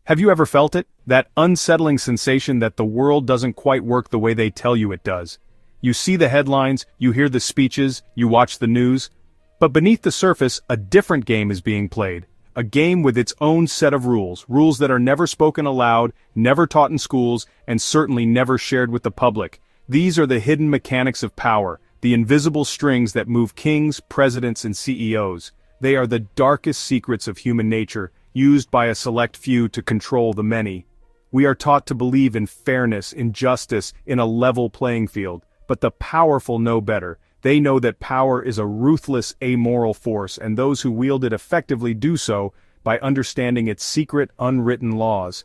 Have you ever felt it? That unsettling sensation that the world doesn't quite work the way they tell you it does. You see the headlines, you hear the speeches, you watch the news. But beneath the surface, a different game is being played. A game with its own set of rules, rules that are never spoken aloud, never taught in schools, and certainly never shared with the public. These are the hidden mechanics of power, the invisible strings that move kings, presidents, and CEOs. They are the darkest secrets of human nature, used by a select few to control the many. We are taught to believe in fairness, in justice, in a level playing field, but the powerful know better. They know that power is a ruthless, amoral force, and those who wield it effectively do so by understanding its secret, unwritten laws.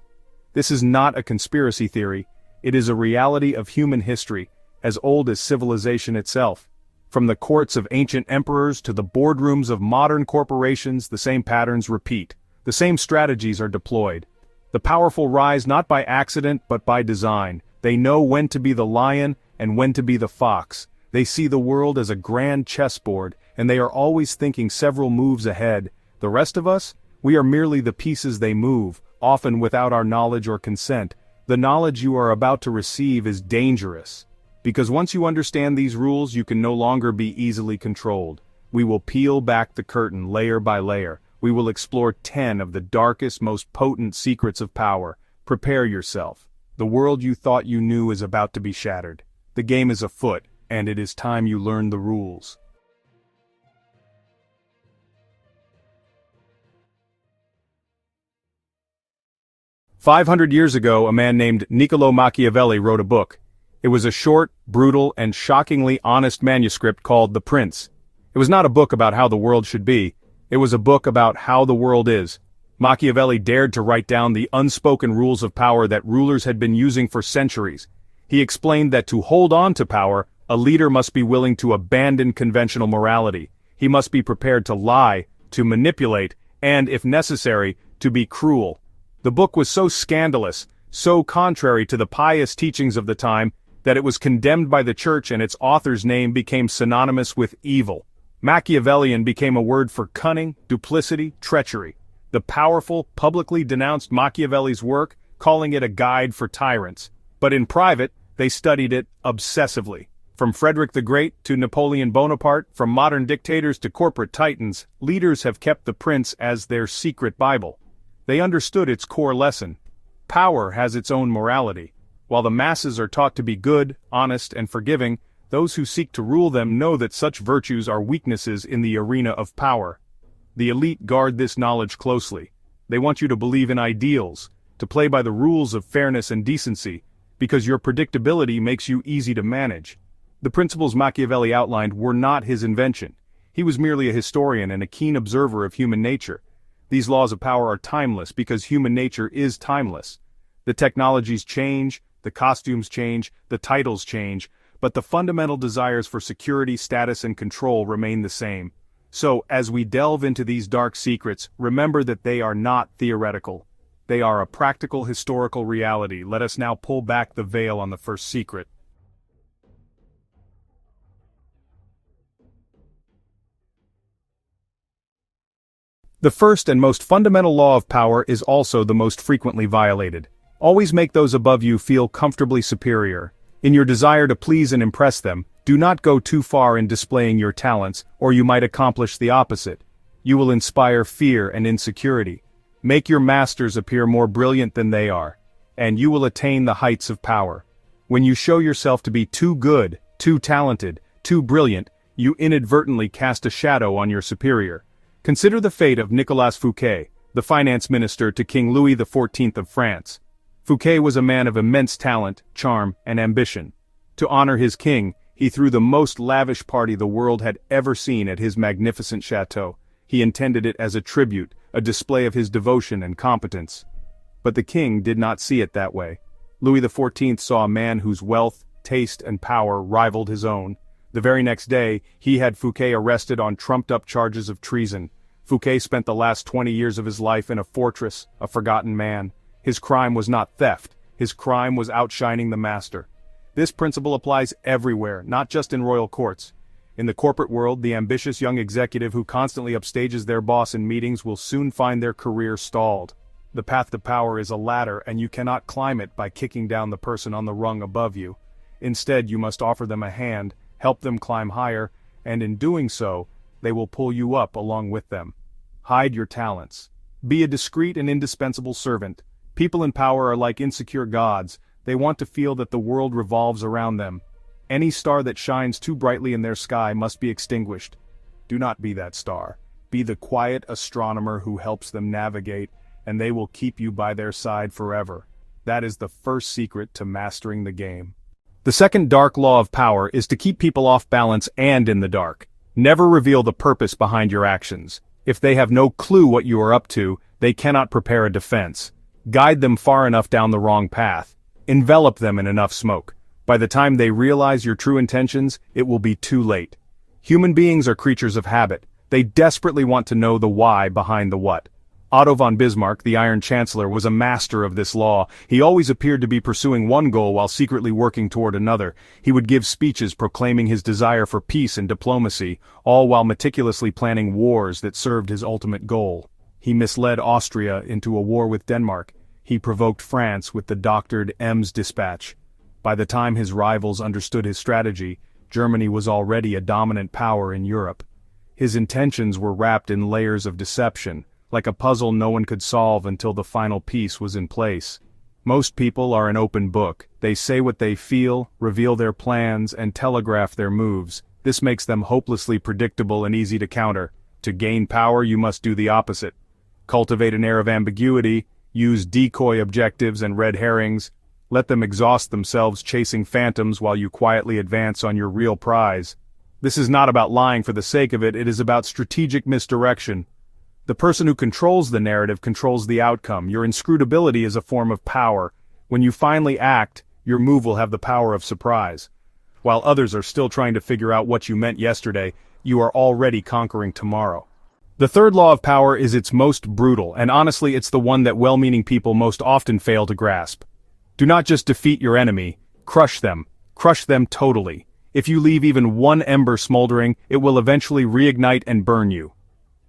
This is not a conspiracy theory. It is a reality of human history, as old as civilization itself. From the courts of ancient emperors to the boardrooms of modern corporations, the same patterns repeat. The same strategies are deployed. The powerful rise not by accident but by design. They know when to be the lion and when to be the fox. They see the world as a grand chessboard, and they are always thinking several moves ahead. The rest of us? We are merely the pieces they move, often without our knowledge or consent. The knowledge you are about to receive is dangerous. Because once you understand these rules, you can no longer be easily controlled. We will peel back the curtain layer by layer. We will explore 10 of the darkest, most potent secrets of power. Prepare yourself. The world you thought you knew is about to be shattered. The game is afoot, and it is time you learn the rules. "500 years ago, a man named Niccolo Machiavelli wrote a book. It was a short, brutal, and shockingly honest manuscript called The Prince. It was not a book about how the world should be. It was a book about how the world is. Machiavelli dared to write down the unspoken rules of power that rulers had been using for centuries. He explained that to hold on to power, a leader must be willing to abandon conventional morality. He must be prepared to lie, to manipulate, and, if necessary, to be cruel. The book was so scandalous, so contrary to the pious teachings of the time, that it was condemned by the church and its author's name became synonymous with evil. Machiavellian became a word for cunning, duplicity, treachery. The powerful publicly denounced Machiavelli's work, calling it a guide for tyrants. But in private, they studied it obsessively. From Frederick the Great to Napoleon Bonaparte, from modern dictators to corporate titans, leaders have kept the Prince as their secret Bible. They understood its core lesson. Power has its own morality. While the masses are taught to be good, honest, and forgiving, those who seek to rule them know that such virtues are weaknesses in the arena of power. The elite guard this knowledge closely. They want you to believe in ideals, to play by the rules of fairness and decency, because your predictability makes you easy to manage. The principles Machiavelli outlined were not his invention. He was merely a historian and a keen observer of human nature. These laws of power are timeless because human nature is timeless. The technologies change, the costumes change, the titles change, but the fundamental desires for security, status, and control remain the same. So, as we delve into these dark secrets, remember that they are not theoretical. They are a practical historical reality. Let us now pull back the veil on the first secret. The first and most fundamental law of power is also the most frequently violated. Always make those above you feel comfortably superior. In your desire to please and impress them, do not go too far in displaying your talents, or you might accomplish the opposite. You will inspire fear and insecurity. Make your masters appear more brilliant than they are, and you will attain the heights of power. When you show yourself to be too good, too talented, too brilliant, you inadvertently cast a shadow on your superior. Consider the fate of Nicolas Fouquet, the finance minister to King Louis XIV of France. Fouquet was a man of immense talent, charm, and ambition. To honor his king, he threw the most lavish party the world had ever seen at his magnificent chateau. He intended it as a tribute, a display of his devotion and competence. But the king did not see it that way. Louis XIV saw a man whose wealth, taste, and power rivaled his own. The very next day, he had Fouquet arrested on trumped-up charges of treason. Fouquet spent the last 20 years of his life in a fortress, a forgotten man. His crime was not theft, his crime was outshining the master. This principle applies everywhere, not just in royal courts. In the corporate world, the ambitious young executive who constantly upstages their boss in meetings will soon find their career stalled. The path to power is a ladder, and you cannot climb it by kicking down the person on the rung above you. Instead, you must offer them a hand, help them climb higher, and in doing so, they will pull you up along with them. Hide your talents. Be a discreet and indispensable servant. People in power are like insecure gods. They want to feel that the world revolves around them. Any star that shines too brightly in their sky must be extinguished. Do not be that star. Be the quiet astronomer who helps them navigate, and they will keep you by their side forever. That is the first secret to mastering the game. The second dark law of power is to keep people off balance and in the dark. Never reveal the purpose behind your actions. If they have no clue what you are up to, they cannot prepare a defense. Guide them far enough down the wrong path. Envelop them in enough smoke. By the time they realize your true intentions, it will be too late. Human beings are creatures of habit. They desperately want to know the why behind the what. Otto von Bismarck, the Iron Chancellor, was a master of this law. He always appeared to be pursuing one goal while secretly working toward another. He would give speeches proclaiming his desire for peace and diplomacy, all while meticulously planning wars that served his ultimate goal. He misled Austria into a war with Denmark. He provoked France with the doctored Ems dispatch. By the time his rivals understood his strategy, Germany was already a dominant power in Europe. His intentions were wrapped in layers of deception, like a puzzle no one could solve until the final piece was in place. Most people are an open book. They say what they feel, reveal their plans, and telegraph their moves. This makes them hopelessly predictable and easy to counter. To gain power, you must do the opposite. Cultivate an air of ambiguity, use decoy objectives and red herrings. Let them exhaust themselves chasing phantoms while you quietly advance on your real prize. This is not about lying for the sake of it, it is about strategic misdirection. The person who controls the narrative controls the outcome. Your inscrutability is a form of power. When you finally act, your move will have the power of surprise. While others are still trying to figure out what you meant yesterday, you are already conquering tomorrow. The third law of power is its most brutal, and honestly it's the one that well-meaning people most often fail to grasp. Do not just defeat your enemy, crush them totally. If you leave even one ember smoldering, it will eventually reignite and burn you.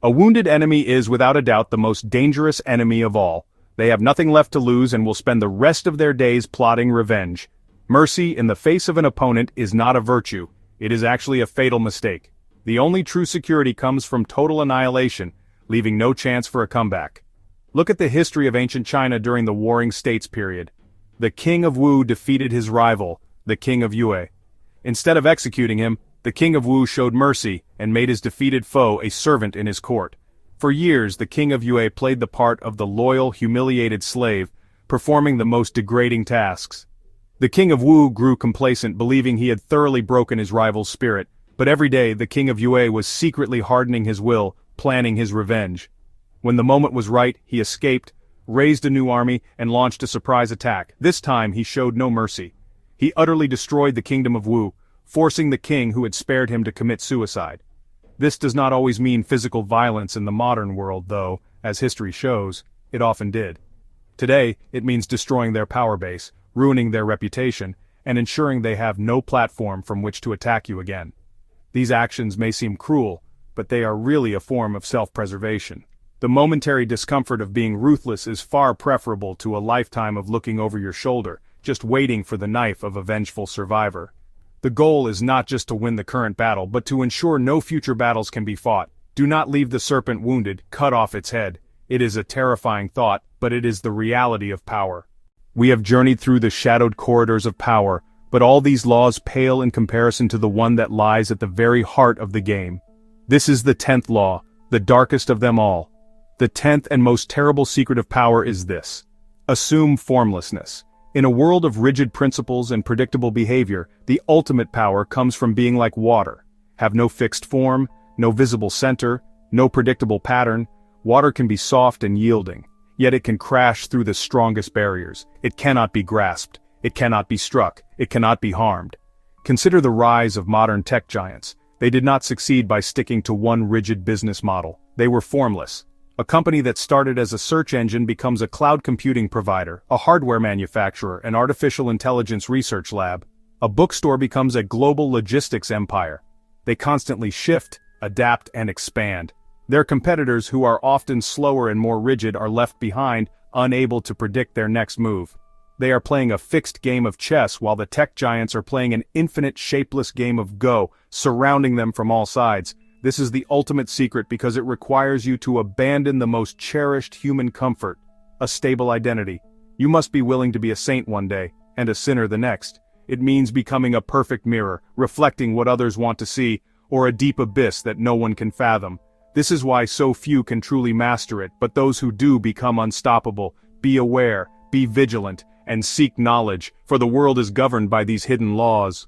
A wounded enemy is without a doubt the most dangerous enemy of all. They have nothing left to lose and will spend the rest of their days plotting revenge. Mercy in the face of an opponent is not a virtue, it is actually a fatal mistake. The only true security comes from total annihilation, leaving no chance for a comeback. Look at the history of ancient China during the Warring States period. The king of Wu defeated his rival, the king of Yue. Instead of executing him, the king of Wu showed mercy and made his defeated foe a servant in his court. For years, the king of Yue played the part of the loyal, humiliated slave, performing the most degrading tasks. The king of Wu grew complacent, believing he had thoroughly broken his rival's spirit, but every day the king of Yue was secretly hardening his will, planning his revenge. When the moment was right, he escaped, raised a new army, and launched a surprise attack. This time he showed no mercy. He utterly destroyed the kingdom of Wu, forcing the king who had spared him to commit suicide. This does not always mean physical violence in the modern world, though, as history shows, it often did. Today, it means destroying their power base, ruining their reputation, and ensuring they have no platform from which to attack you again. These actions may seem cruel, but they are really a form of self-preservation. The momentary discomfort of being ruthless is far preferable to a lifetime of looking over your shoulder, just waiting for the knife of a vengeful survivor. The goal is not just to win the current battle, but to ensure no future battles can be fought. Do not leave the serpent wounded, cut off its head. It is a terrifying thought, but it is the reality of power. We have journeyed through the shadowed corridors of power, but all these laws pale in comparison to the one that lies at the very heart of the game. This is the 10th law, the darkest of them all. The 10th and most terrible secret of power is this: assume formlessness. In a world of rigid principles and predictable behavior, the ultimate power comes from being like water. Have no fixed form, no visible center, no predictable pattern. Water can be soft and yielding, yet it can crash through the strongest barriers. It cannot be grasped, it cannot be struck, it cannot be harmed. Consider the rise of modern tech giants. They did not succeed by sticking to one rigid business model. They were formless. A company that started as a search engine becomes a cloud computing provider, a hardware manufacturer, an artificial intelligence research lab. A bookstore becomes a global logistics empire. They constantly shift, adapt, and expand. Their competitors, who are often slower and more rigid, are left behind, unable to predict their next move. They are playing a fixed game of chess while the tech giants are playing an infinite shapeless game of Go, surrounding them from all sides. This is the ultimate secret because it requires you to abandon the most cherished human comfort, a stable identity. You must be willing to be a saint one day, and a sinner the next. It means becoming a perfect mirror, reflecting what others want to see, or a deep abyss that no one can fathom. This is why so few can truly master it, but those who do become unstoppable. Be aware, be vigilant, and seek knowledge, for the world is governed by these hidden laws.